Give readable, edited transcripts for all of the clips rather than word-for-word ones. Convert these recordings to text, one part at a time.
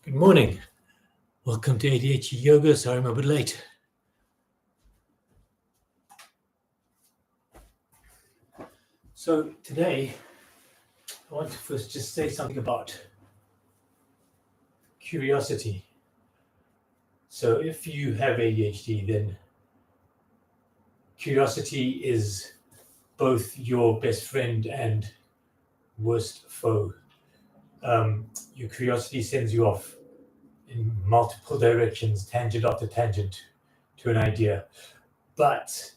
Good morning. Welcome to ADHD Yoga. Sorry I'm a bit late. So today, I want to first just say something about curiosity. So if you have ADHD, then curiosity is both your best friend and worst foe. Your curiosity sends you off in multiple directions, tangent after tangent, to an idea. But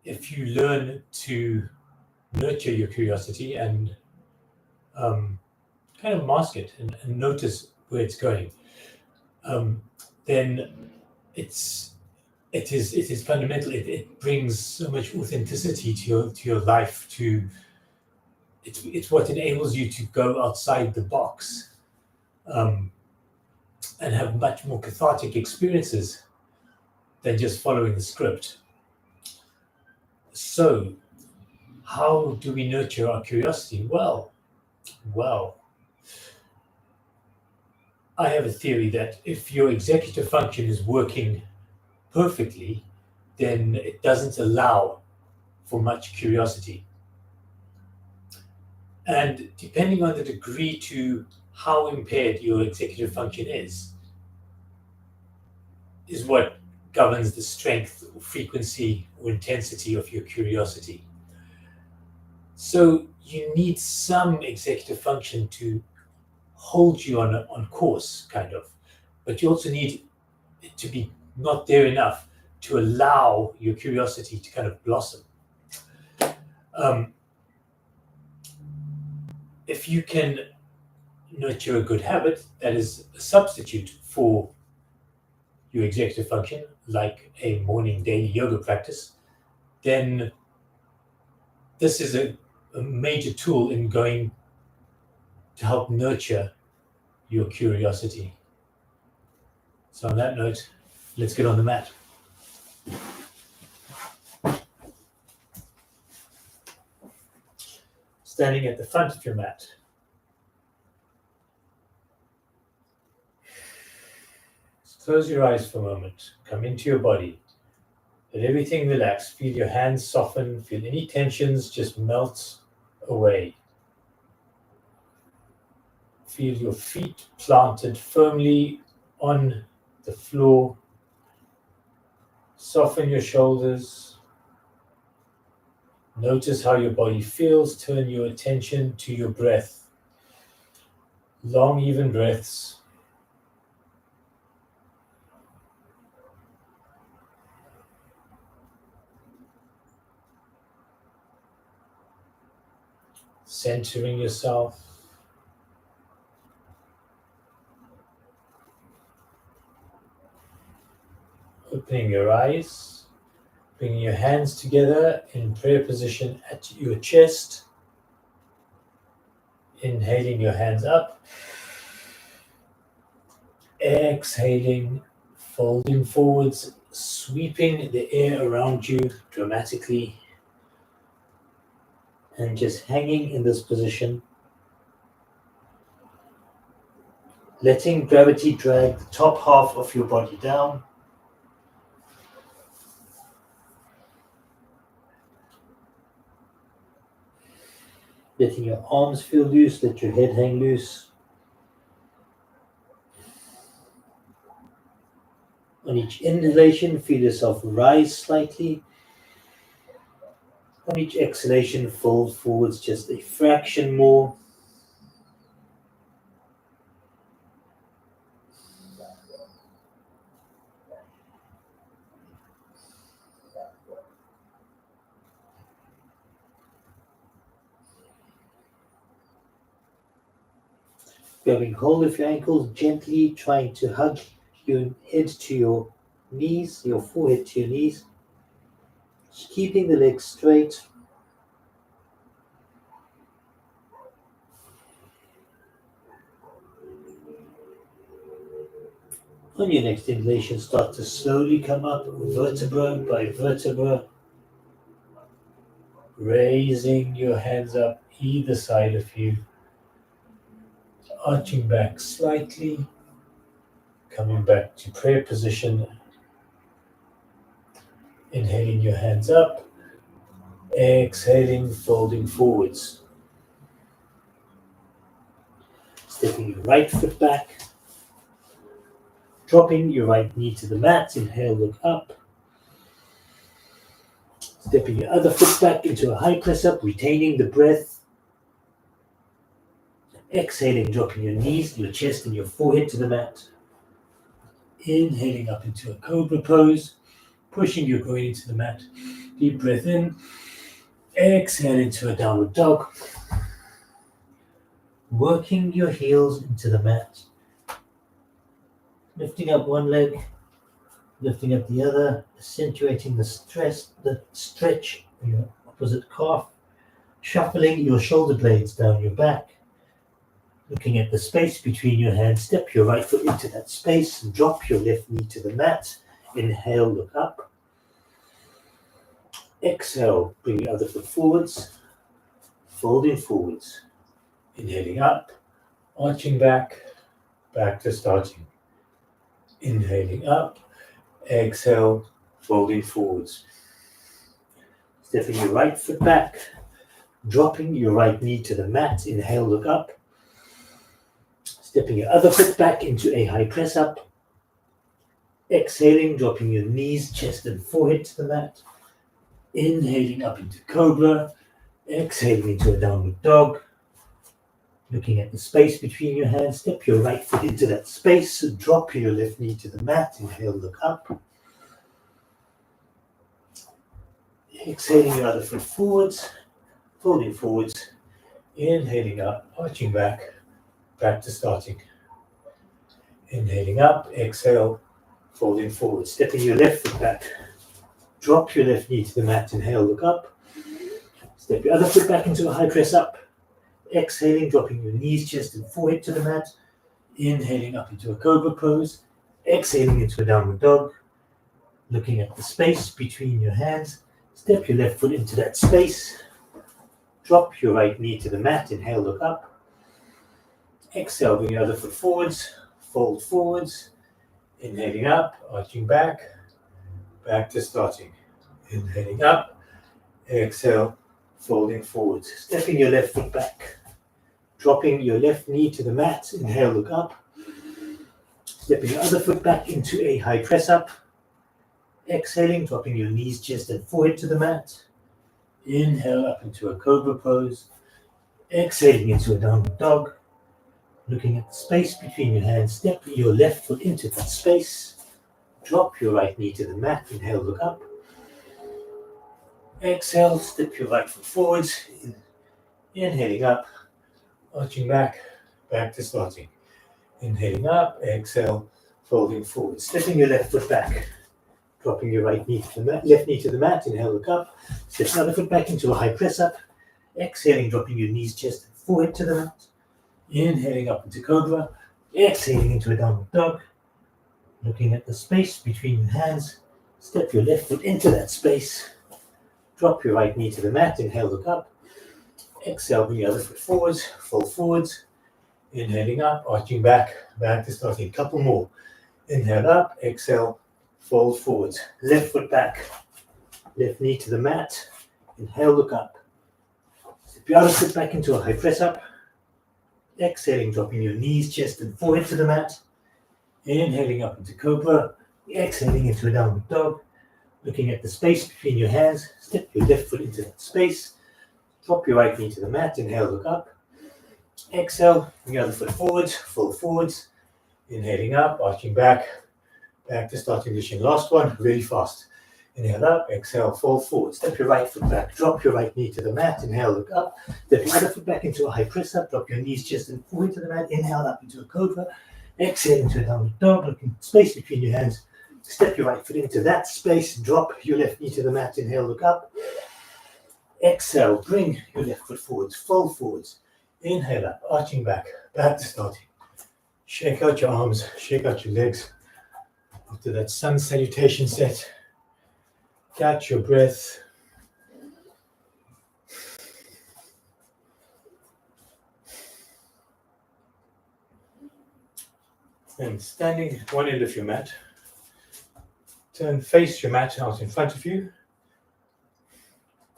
if you learn to nurture your curiosity and kind of mask it and notice where it's going, then it is fundamental. It brings so much authenticity to your life. It's what enables you to go outside the box and have much more cathartic experiences than just following the script. So, how do we nurture our curiosity? Well, I have a theory that if your executive function is working perfectly, then it doesn't allow for much curiosity. And depending on the degree to how impaired your executive function is what governs the strength, or frequency, or intensity of your curiosity. So you need some executive function to hold you on course, kind of, but you also need it to be not there enough to allow your curiosity to kind of blossom. If you can nurture a good habit that is a substitute for your executive function, like a morning daily yoga practice, then this is a major tool in going to help nurture your curiosity. So on that note, let's get on the mat. Standing at the front of your mat. Just close your eyes for a moment. Come into your body. Let everything relax. Feel your hands soften. Feel any tensions just melt away. Feel your feet planted firmly on the floor. Soften your shoulders. Notice how your body feels. Turn your attention to your breath. Long, even breaths. Centering yourself. Opening your eyes. Bringing your hands together in prayer position at your chest. Inhaling your hands up. Exhaling, folding forwards, sweeping the air around you dramatically. And just hanging in this position. Letting gravity drag the top half of your body down. Letting your arms feel loose, let your head hang loose. On each inhalation, feel yourself rise slightly. On each exhalation, fold forwards just a fraction more. Grabbing hold of your ankles, gently trying to hug your head to your knees, your forehead to your knees. Just keeping the legs straight. On your next inhalation, start to slowly come up, vertebra by vertebra. Raising your hands up either side of you. Arching back slightly. Coming back to prayer position. Inhaling your hands up. Exhaling, folding forwards. Stepping your right foot back. Dropping your right knee to the mat. Inhale, look up. Stepping your other foot back into a high press up, retaining the breath. Exhaling, dropping your knees, your chest and your forehead to the mat. Inhaling up into a cobra pose, pushing your groin into the mat. Deep breath in. Exhale into a downward dog. Working your heels into the mat. Lifting up one leg, lifting up the other, accentuating the stretch in your opposite calf. Shuffling your shoulder blades down your back. Looking at the space between your hands, step your right foot into that space and drop your left knee to the mat. Inhale, look up. Exhale, bring your other foot forwards, folding forwards. Inhaling up, arching back, back to starting. Inhaling up, exhale, folding forwards. Stepping your right foot back, dropping your right knee to the mat. Inhale, look up. Stepping your other foot back into a high press up. Exhaling, dropping your knees, chest and forehead to the mat. Inhaling up into cobra. Exhaling into a downward dog. Looking at the space between your hands, step your right foot into that space. Drop your left knee to the mat. Inhale, look up. Exhaling your other foot forwards, folding forwards. Inhaling up, arching back, back to starting. Inhaling up, exhale, folding forward. Stepping your left foot back. Drop your left knee to the mat. Inhale, look up. Step your other foot back into a high press up. Exhaling, dropping your knees, chest and forehead to the mat. Inhaling up into a cobra pose. Exhaling into a downward dog. Looking at the space between your hands. Step your left foot into that space. Drop your right knee to the mat. Inhale, look up. Exhale, bring your other foot forwards. Fold forwards. Inhaling up, arching back. Back to starting. Inhaling up. Exhale, folding forwards. Stepping your left foot back. Dropping your left knee to the mat. Inhale, look up. Stepping your other foot back into a high press up. Exhaling, dropping your knees, chest and forehead to the mat. Inhale up into a cobra pose. Exhaling into a downward dog. Looking at the space between your hands, step your left foot into that space. Drop your right knee to the mat. Inhale, look up. Exhale, step your right foot forwards. Inhaling up, arching back, back to starting. Inhaling up, exhale, folding forward. Stepping your left foot back. Dropping your right knee to the mat, left knee to the mat. Inhale, look up. Step another foot back into a high press up. Exhaling, dropping your knees, chest and forehead to the mat. Inhaling up into cobra. Exhaling into a downward dog. Looking at the space between your hands. Step your left foot into that space. Drop your right knee to the mat. Inhale, look up. Exhale, bring your other foot forwards, fold forwards. Inhaling up, arching back, back to starting. Couple more. Inhale up, exhale, fold forwards. Left foot back, left knee to the mat. Inhale, look up. Step your other foot back into a high press up. Exhaling, dropping your knees, chest and forehead to the mat. Inhaling up into cobra. Exhaling into a downward dog. Looking at the space between your hands. Step your left foot into that space. Drop your right knee to the mat. Inhale, look up. Exhale, bring your other foot forwards, fold forwards. Inhaling up, arching back, back to starting position. Last one, really fast. Inhale up, exhale, fold forward. Step your right foot back, drop your right knee to the mat. Inhale, look up. Step your other foot back into a high press up. Drop your knees, chest and forehead to the mat. Inhale up into a cobra. Exhale into a downward dog. Looking at space between your hands. Step your right foot into that space. Drop your left knee to the mat. Inhale, look up. Exhale, bring your left foot forwards, fold forwards. Inhale up, arching back, back to starting. Shake out your arms, shake out your legs. After that sun salutation set, catch your breath. And standing at one end of your mat, face your mat out in front of you,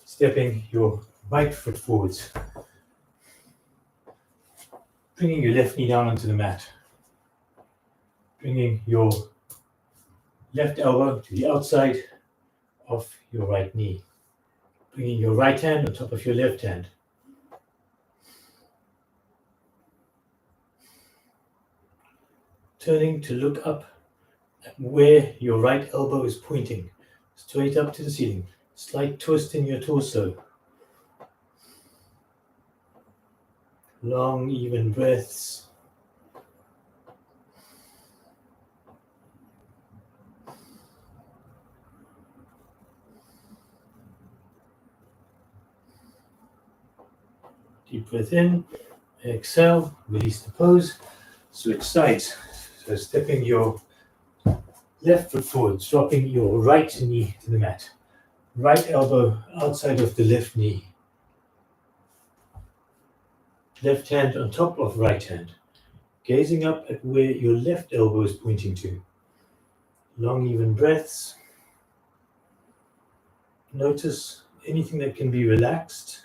stepping your right foot forwards, bringing your left knee down onto the mat, bringing your left elbow to the outside of your right knee, bringing your right hand on top of your left hand. Turning to look up at where your right elbow is pointing, straight up to the ceiling. Slight twist in your torso. Long, even breaths. Deep breath in, exhale, release the pose, switch sides. So stepping your left foot forward, dropping your right knee to the mat. Right elbow outside of the left knee. Left hand on top of right hand. Gazing up at where your left elbow is pointing to. Long, even breaths. Notice anything that can be relaxed.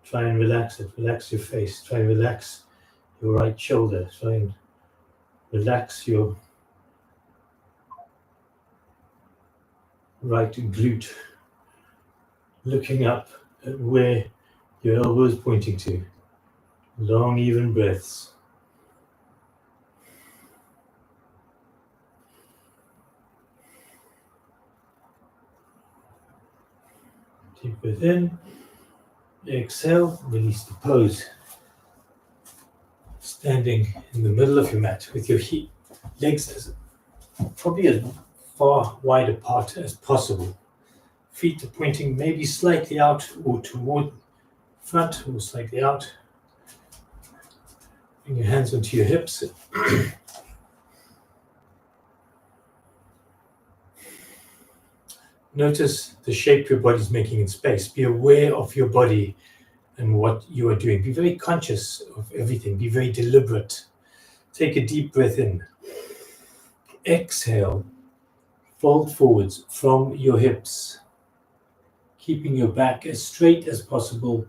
Try and relax it. Relax your face. Try and relax your right shoulder. Try and relax your right glute. Looking up at where your elbow is pointing to. Long, even breaths. Deep breath in. Exhale, release the pose. Standing in the middle of your mat with your legs probably as far wide apart as possible. Feet are pointing maybe slightly out or toward front or slightly out. Bring your hands onto your hips. Notice the shape your body is making in space. Be aware of your body and what you are doing. Be very conscious of everything. Be very deliberate. Take a deep breath in. Exhale. Fold forwards from your hips. Keeping your back as straight as possible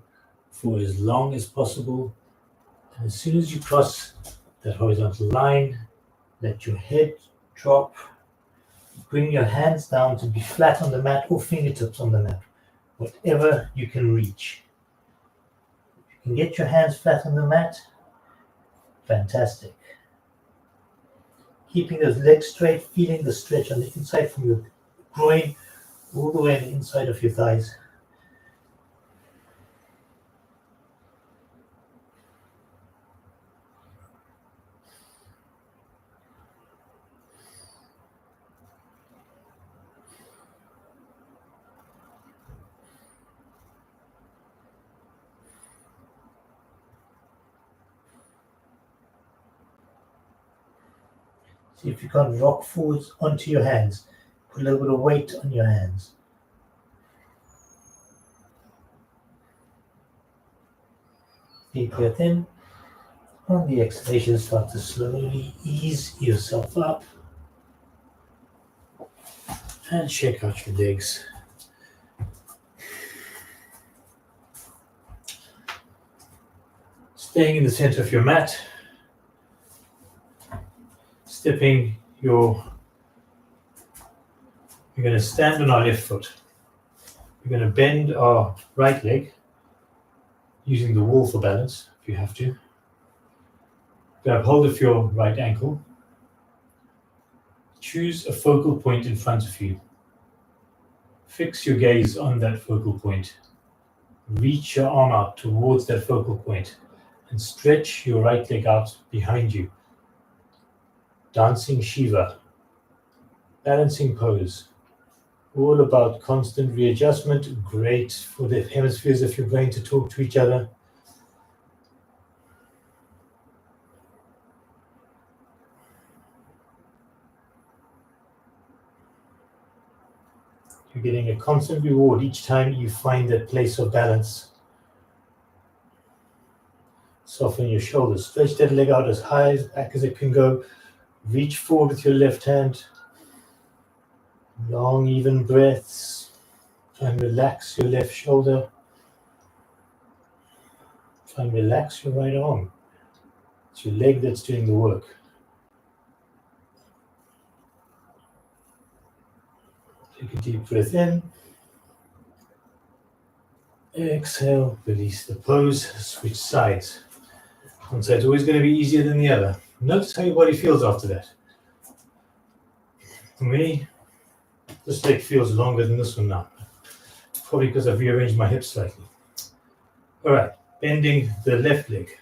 for as long as possible. And as soon as you cross that horizontal line, let your head drop. Bring your hands down to be flat on the mat or fingertips on the mat, whatever you can reach. If you can get your hands flat on the mat, fantastic. Keeping those legs straight, feeling the stretch on the inside from your groin all the way on the inside of your thighs. See if you can rock forwards onto your hands. Put a little bit of weight on your hands. Deep breath in. On the exhalation, start to slowly ease yourself up. And shake out your legs. Staying in the center of your mat. Stepping we're going to stand on our left foot. We're going to bend our right leg using the wall for balance, if you have to. Grab hold of your right ankle. Choose a focal point in front of you. Fix your gaze on that focal point. Reach your arm out towards that focal point and stretch your right leg out behind you. Dancing Shiva, balancing pose, all about constant readjustment, great for the hemispheres of your brain to talk to each other. You're getting a constant reward each time you find that place of balance. Soften your shoulders, stretch that leg out as high back as it can go. Reach forward with your left hand. Long, even breaths. Try and relax your left shoulder. Try and relax your right arm. It's your leg that's doing the work. Take a deep breath in. Exhale, release the pose, switch sides. One side's always going to be easier than the other. Notice how your body feels after that. For me, this leg feels longer than this one now. Probably because I've rearranged my hips slightly. All right, bending the left leg.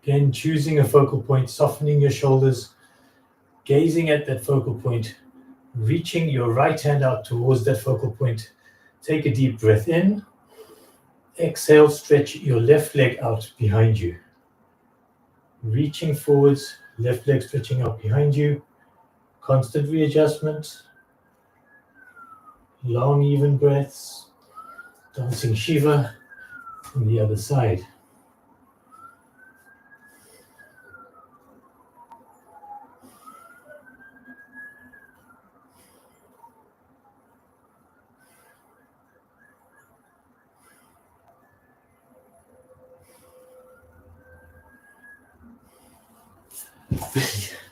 Again, choosing a focal point, softening your shoulders, gazing at that focal point, reaching your right hand out towards that focal point. Take a deep breath in. Exhale, stretch your left leg out behind you. Reaching forwards, left leg stretching out behind you. Constant readjustment. Long, even breaths. Dancing Shiva on the other side.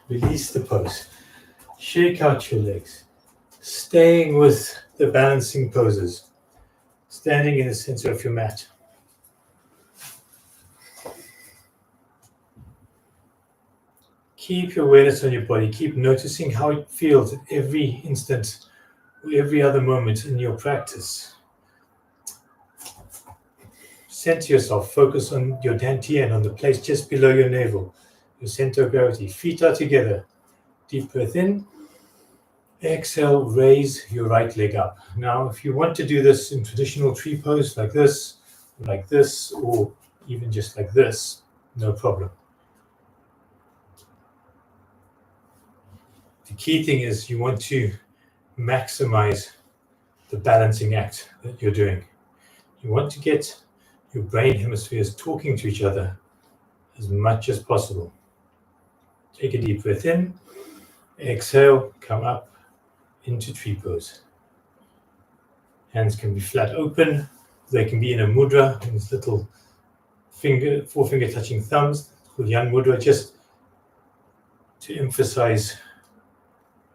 Release the pose. Shake out your legs. Staying with the balancing poses. Standing in the center of your mat. Keep your awareness on your body. Keep noticing how it feels at every instant, or every other moment in your practice. Center yourself. Focus on your dantian, on the place just below your navel. Your center of gravity. Feet are together. Deep breath in. Exhale, raise your right leg up. Now, if you want to do this in traditional tree pose like this, or even just like this, no problem. The key thing is you want to maximize the balancing act that you're doing. You want to get your brain hemispheres talking to each other as much as possible. Take a deep breath in. Exhale, come up into tree pose. Hands can be flat open. They can be in a mudra, in this little forefinger touching thumbs, called Yan Mudra, just to emphasize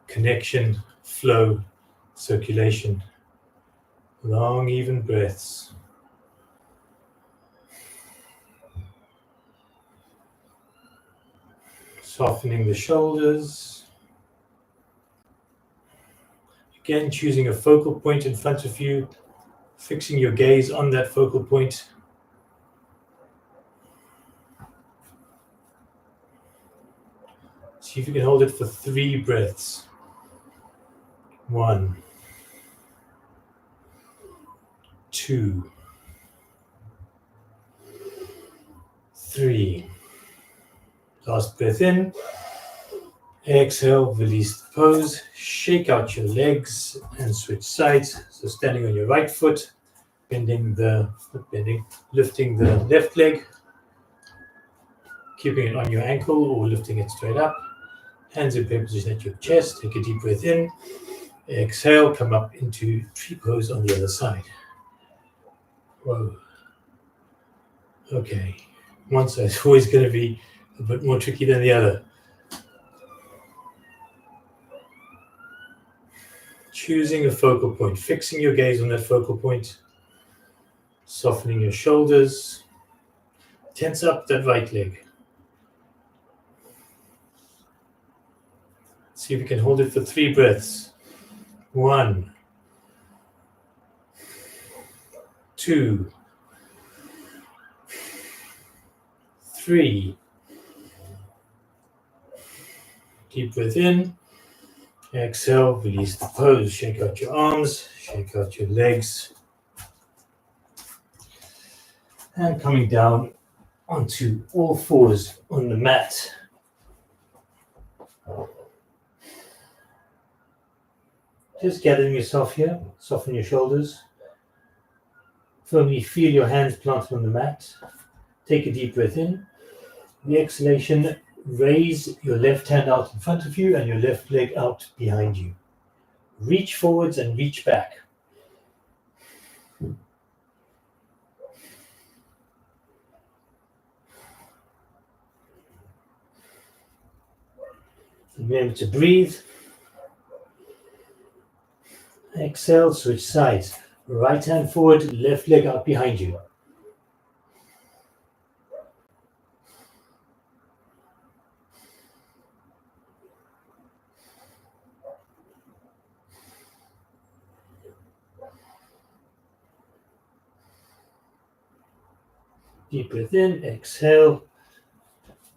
connection, flow, circulation. Long, even breaths. Softening the shoulders. Again, choosing a focal point in front of you, fixing your gaze on that focal point. See if you can hold it for 3 breaths. 1, 2, 3. Last breath in. Exhale, release the pose. Shake out your legs and switch sides. So standing on your right foot, lifting the left leg, keeping it on your ankle or lifting it straight up. Hands in prayer position at your chest. Take a deep breath in. Exhale, come up into tree pose on the other side. Whoa. Okay. One side is always going to be a bit more tricky than the other. Choosing a focal point, fixing your gaze on that focal point, softening your shoulders, tense up that right leg. See if you can hold it for 3 breaths. 1, 2, 3. Deep breath in. Exhale, release the pose. Shake out your arms, shake out your legs. And coming down onto all fours on the mat. Just gathering yourself here, soften your shoulders. Firmly feel your hands planted on the mat. Take a deep breath in. The exhalation, raise your left hand out in front of you and your left leg out behind you. Reach forwards and reach back. Remember to breathe. Exhale, switch sides. Right hand forward, left leg out behind you. Deep breath in, exhale.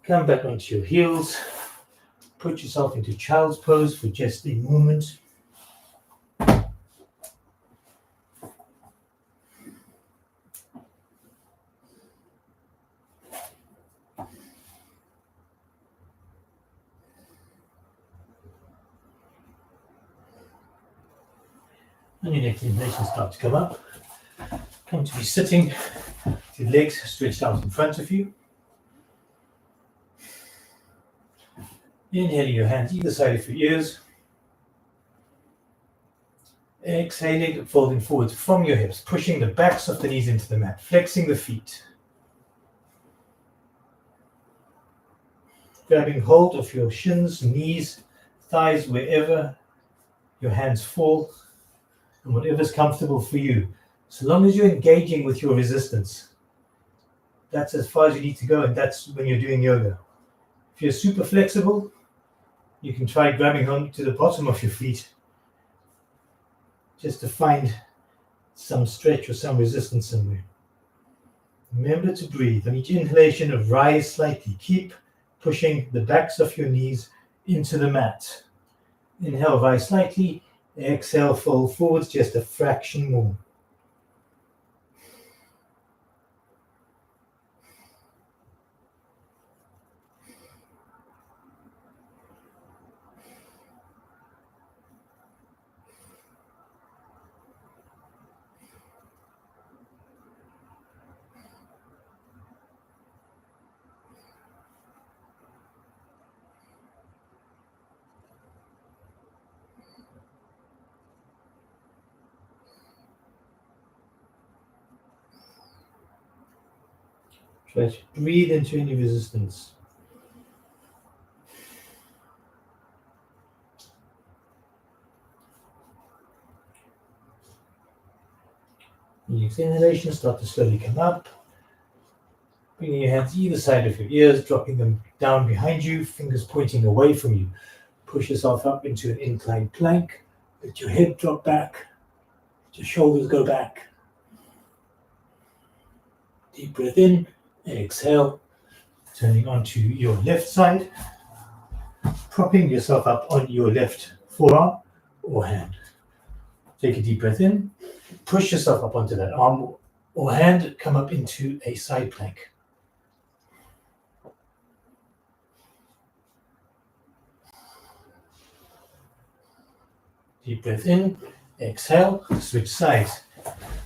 Come back onto your heels. Put yourself into child's pose for just a moment. And your next inhalation start to come up. Come to be sitting, your legs stretched out in front of you. Inhaling your hands either side of your ears. Exhaling, folding forward from your hips, pushing the backs of the knees into the mat, flexing the feet. Grabbing hold of your shins, knees, thighs, wherever your hands fall, and whatever's comfortable for you. So long as you're engaging with your resistance, that's as far as you need to go, and that's when you're doing yoga. If you're super flexible, you can try grabbing onto the bottom of your feet just to find some stretch or some resistance somewhere. Remember to breathe. On each inhalation, rise slightly. Keep pushing the backs of your knees into the mat. Inhale, rise slightly. Exhale, fold forwards just a fraction more. Try to breathe into any resistance. The next inhalation, start to slowly come up. Bringing your hands either side of your ears, dropping them down behind you, fingers pointing away from you. Push yourself up into an inclined plank. Let your head drop back. Let your shoulders go back. Deep breath in, exhale. Turning onto your left side. Propping yourself up on your left forearm or hand. Take a deep breath in. Push yourself up onto that arm or hand. Come up into a side plank. Deep breath in, exhale, switch sides.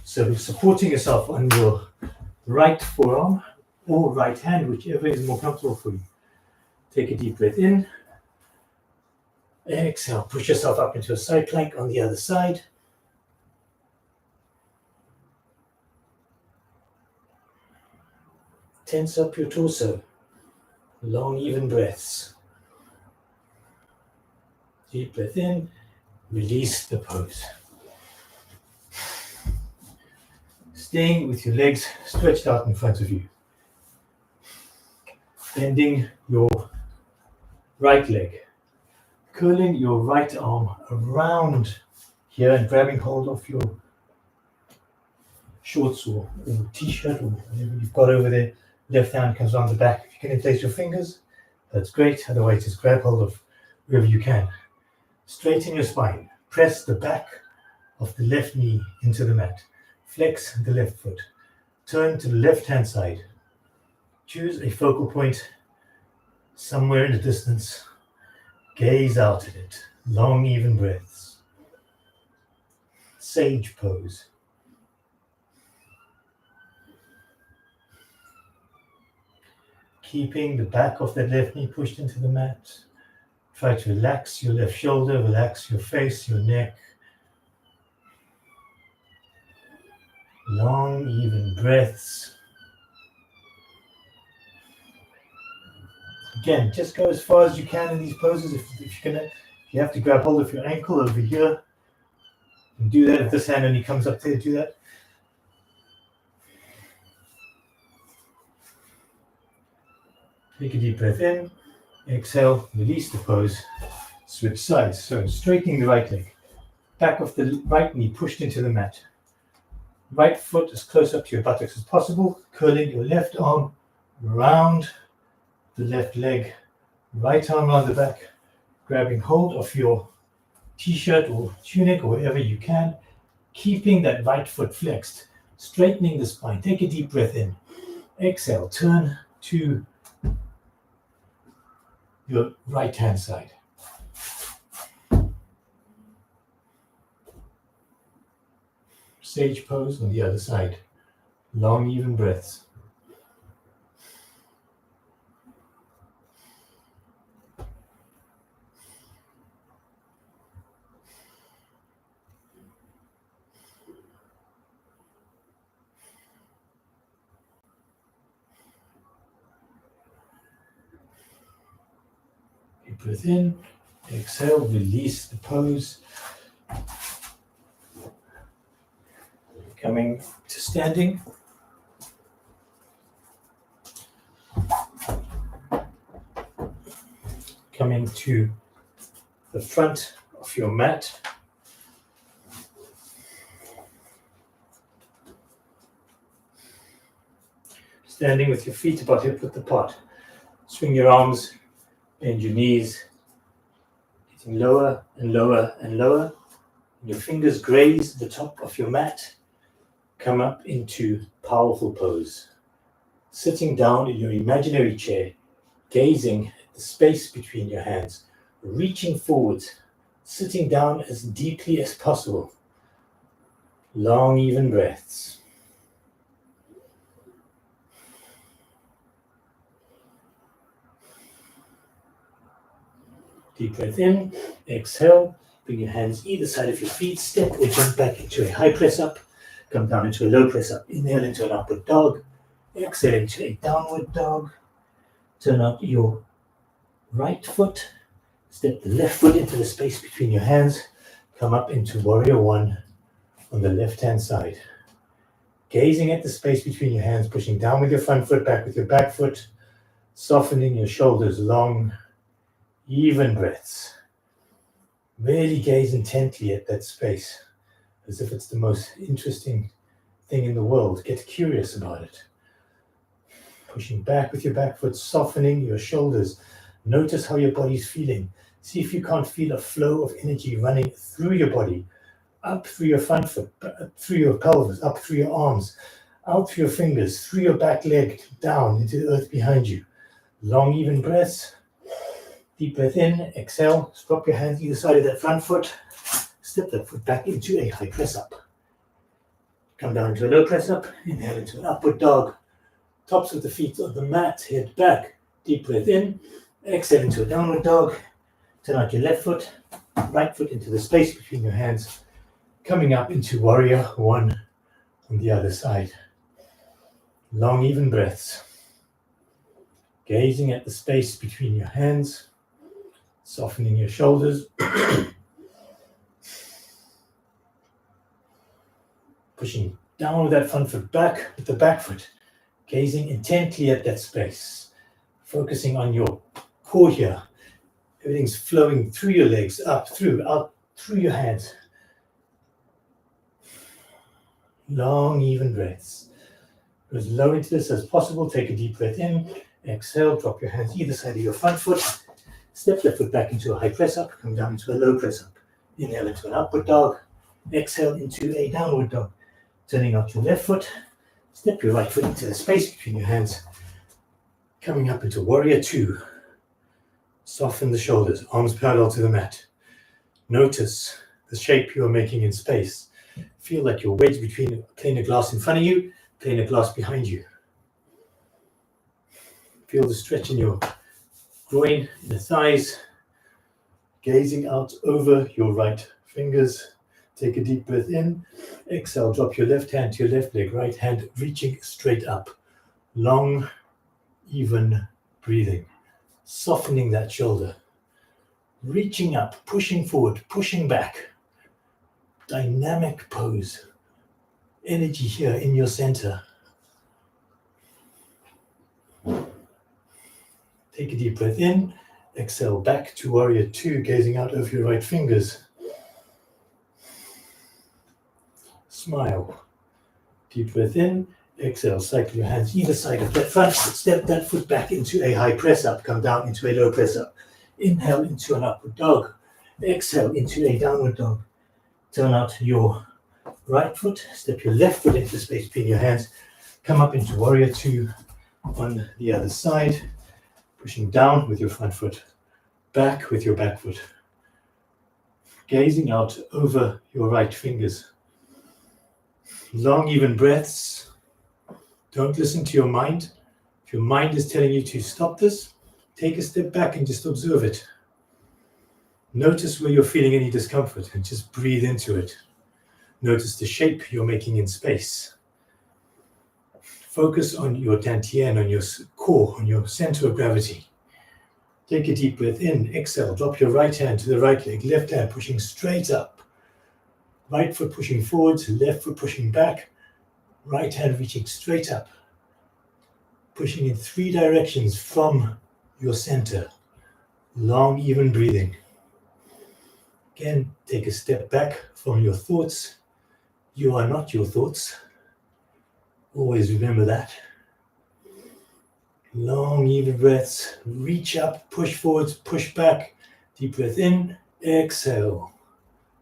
So you're supporting yourself on your right forearm or right hand, whichever is more comfortable for you. Take a deep breath in, exhale, push yourself up into a side plank on the other side. Tense up your torso, long even breaths. Deep breath in, release the pose. Staying with your legs stretched out in front of you. Bending your right leg. Curling your right arm around here and grabbing hold of your shorts or t-shirt or whatever you've got over there. Left hand comes on the back. If you can place your fingers, that's great. Otherwise, just grab hold of wherever you can. Straighten your spine. Press the back of the left knee into the mat. Flex the left foot. Turn to the left-hand side. Choose a focal point somewhere in the distance. Gaze out at it. Long, even breaths. Sage pose. Keeping the back of that left knee pushed into the mat. Try to relax your left shoulder, relax your face, your neck. Long, even breaths. Again, just go as far as you can in these poses. If you have to grab hold of your ankle over here, and do that. If this hand only comes up there, do that. Take a deep breath in, exhale, release the pose, switch sides. So straightening the right leg, back of the right knee pushed into the mat. Right foot as close up to your buttocks as possible, curling your left arm around the left leg, right arm around the back, grabbing hold of your t-shirt or tunic or wherever you can, keeping that right foot flexed, straightening the spine. Take a deep breath in, exhale, turn to your right hand side. Sage pose on the other side. Long, even breaths. Deep breath in, exhale, release the pose. Coming to standing. Coming to the front of your mat. Standing with your feet about hip width apart. Swing your arms, bend your knees, getting lower and lower and lower. Your fingers graze the top of your mat. Come up into powerful pose. Sitting down in your imaginary chair, gazing at the space between your hands, reaching forward, sitting down as deeply as possible. Long, even breaths. Deep breath in, exhale, bring your hands either side of your feet, step or jump back into a high press up. Come down into a low press up. Inhale into an upward dog. Exhale into a downward dog. Turn up your right foot. Step the left foot into the space between your hands. Come up into warrior one on the left hand side. Gazing at the space between your hands, pushing down with your front foot, back with your back foot. Softening your shoulders, long, even breaths. Really gaze intently at that space, as if it's the most interesting thing in the world. Get curious about it. Pushing back with your back foot, softening your shoulders. Notice how your body's feeling. See if you can't feel a flow of energy running through your body, up through your front foot, through your pelvis, up through your arms, out through your fingers, through your back leg, down into the earth behind you. Long, even breaths. Deep breath in, exhale, drop your hands either side of that front foot. Step that foot back into a high press up. Come down into a low press up. Inhale into an upward dog. Tops of the feet on the mat, head back. Deep breath in. Exhale into a downward dog. Turn out your left foot, right foot into the space between your hands. Coming up into warrior one on the other side. Long, even breaths. Gazing at the space between your hands. Softening your shoulders. Pushing down with that front foot back with the back foot. Gazing intently at that space. Focusing on your core here. Everything's flowing through your legs, up, through, out, through your hands. Long, even breaths. Go as low into this as possible. Take a deep breath in. Exhale, drop your hands either side of your front foot. Step the foot back into a high press up. Come down into a low press up. Inhale into an upward dog. Exhale into a downward dog. Turning out your left foot. Step your right foot into the space between your hands. Coming up into warrior two. Soften the shoulders, arms parallel to the mat. Notice the shape you are making in space. Feel like you're wedged between a plane of glass in front of you, plane of glass behind you. Feel the stretch in your groin, in the thighs. Gazing out over your right fingers. Take a deep breath in. Exhale, drop your left hand to your left leg, right hand reaching straight up. Long, even breathing. Softening that shoulder. Reaching up, pushing forward, pushing back. Dynamic pose. Energy here in your center. Take a deep breath in. Exhale, back to warrior two, gazing out over your right fingers. Smile. Deep breath in. Exhale, cycle your hands either side of that front foot. Step that foot back into a high press up. Come down into a low press up. Inhale into an upward dog. Exhale into a downward dog. Turn out your right foot. Step your left foot into the space between your hands. Come up into warrior two on the other side. Pushing down with your front foot. Back with your back foot. Gazing out over your right fingers. Long, even breaths. Don't listen to your mind. If your mind is telling you to stop this, take a step back and just observe it. Notice where you're feeling any discomfort and just breathe into it. Notice the shape you're making in space. Focus on your dantian, on your core, on your center of gravity. Take a deep breath in. Exhale. Drop your right hand to the right leg. Left hand pushing straight up. Right foot pushing forwards. Left foot pushing back. Right hand reaching straight up. Pushing in three directions from your center. Long, even breathing. Again, take a step back from your thoughts. You are not your thoughts. Always remember that. Long, even breaths. Reach up, push forwards, push back. Deep breath in. Exhale.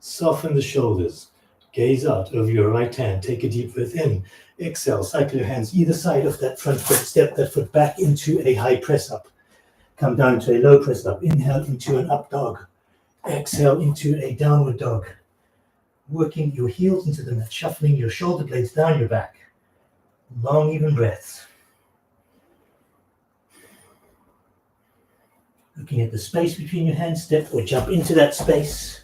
Soften the shoulders. Gaze out over your right hand. Take a deep breath in. Exhale. Cycle your hands either side of that front foot. Step that foot back into a high press up. Come down to a low press up. Inhale into an up dog. Exhale into a downward dog. Working your heels into the mat. Shuffling your shoulder blades down your back. Long, even breaths. Looking at the space between your hands, step or jump into that space.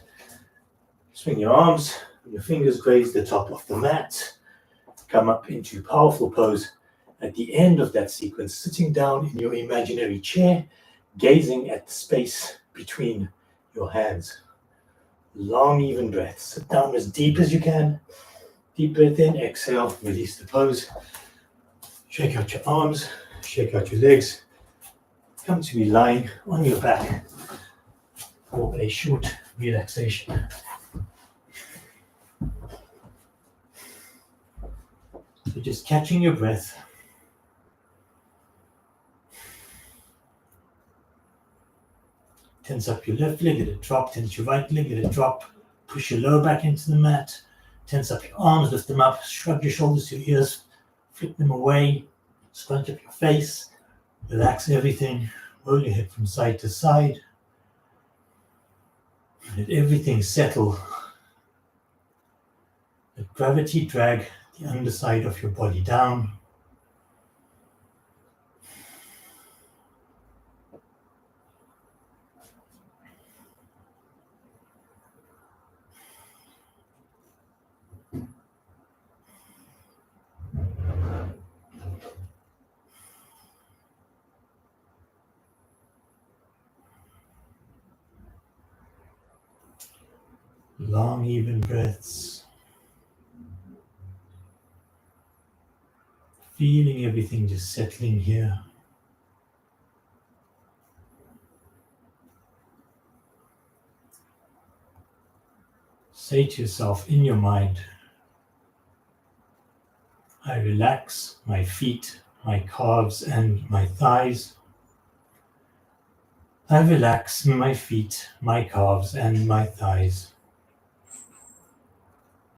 Swing your arms, your fingers graze the top of the mat. Come up into powerful pose. At the end of that sequence, sitting down in your imaginary chair, gazing at the space between your hands. Long, even breaths. Sit down as deep as you can. Deep breath in, exhale, release the pose. Shake out your arms, shake out your legs. Come to be lying on your back for a short relaxation. So just catching your breath. Tense up your left leg, let it drop. Tense your right leg, let it drop. Push your lower back into the mat. Tense up your arms, lift them up. Shrug your shoulders to your ears. Flick them away. Scrunch up your face. Relax everything. Roll your head from side to side. Let everything settle. Let gravity drag the underside of your body down. Long, even breaths. Feeling everything just settling here. Say to yourself in your mind, I relax my feet, my calves, and my thighs. I relax my feet, my calves, and my thighs.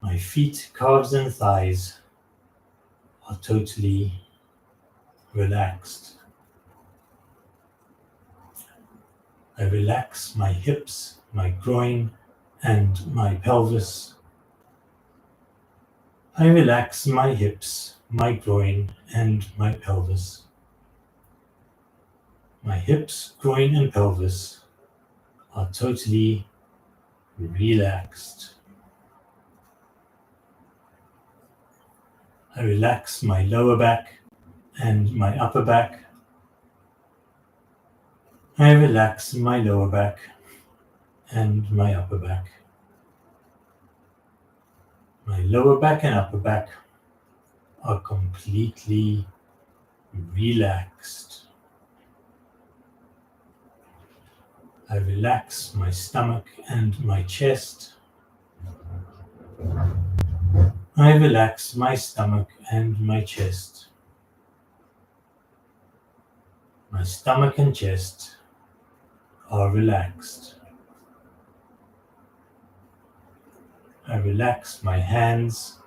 My feet, calves, and thighs are totally relaxed. I relax my hips, my groin, and my pelvis. I relax my hips, my groin, and my pelvis. My hips, groin, and pelvis are totally relaxed. I relax my lower back and my upper back. I relax my lower back and my upper back. My lower back and upper back are completely relaxed. I relax my stomach and my chest. I relax my stomach and my chest. My stomach and chest are relaxed. I relax my hands,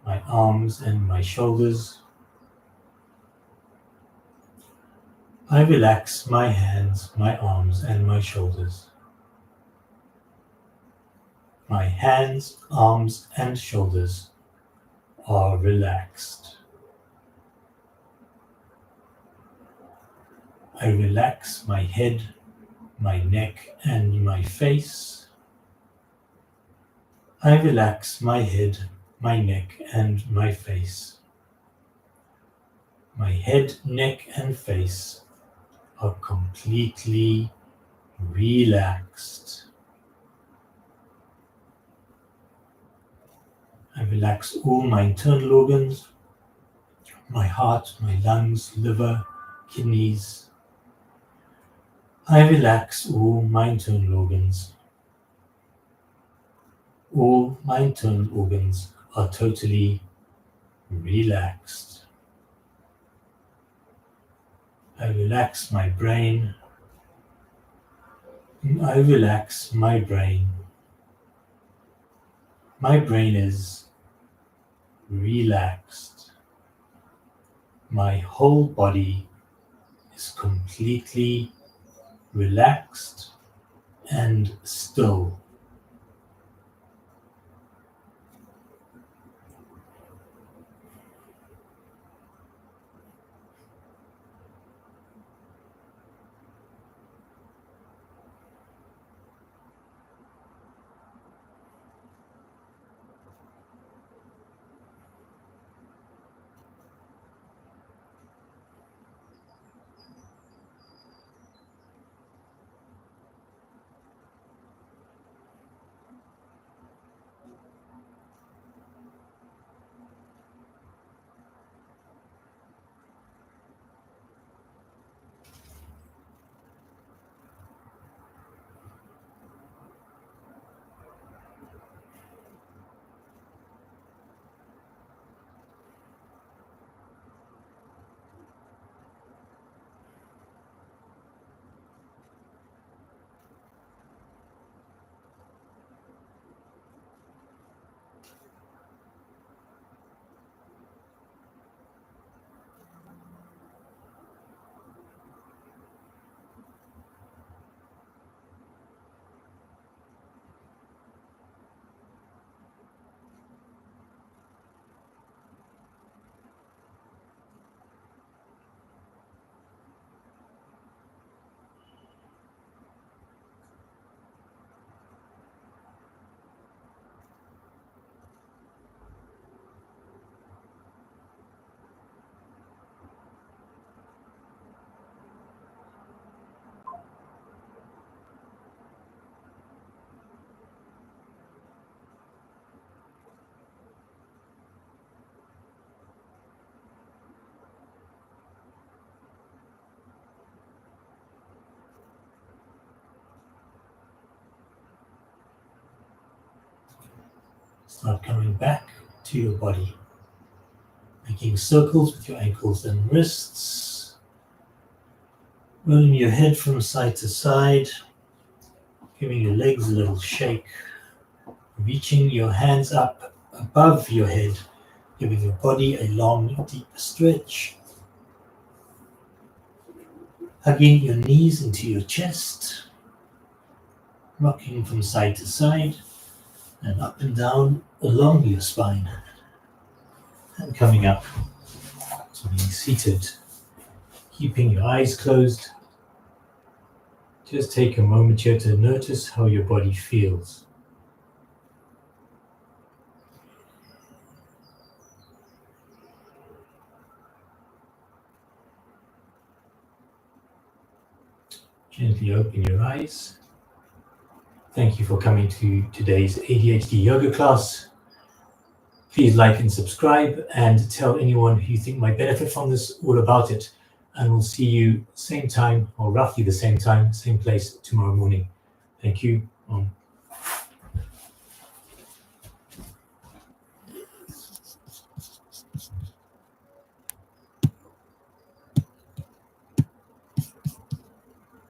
my arms, and my shoulders. I relax my hands, my arms, and my shoulders. My hands, arms, and shoulders are relaxed. I relax my head, my neck, and my face. I relax my head, my neck, and my face. My head, neck, and face are completely relaxed. I relax all my internal organs, my heart, my lungs, liver, kidneys. I relax all my internal organs. All my internal organs are totally relaxed. I relax my brain. I relax my brain. My brain is relaxed. My whole body is completely relaxed and still. Start coming back to your body, making circles with your ankles and wrists, rolling your head from side to side, giving your legs a little shake, reaching your hands up above your head, giving your body a long, deep stretch, hugging your knees into your chest, rocking from side to side and up and down along your spine, and coming up to being seated, keeping your eyes closed Just take a moment here to notice how your body feels. Gently open your eyes. Thank you for coming to today's ADHD yoga class. Please like and subscribe and tell anyone who you think might benefit from this all about it. And we'll see you same time or roughly the same time, same place tomorrow morning. Thank you.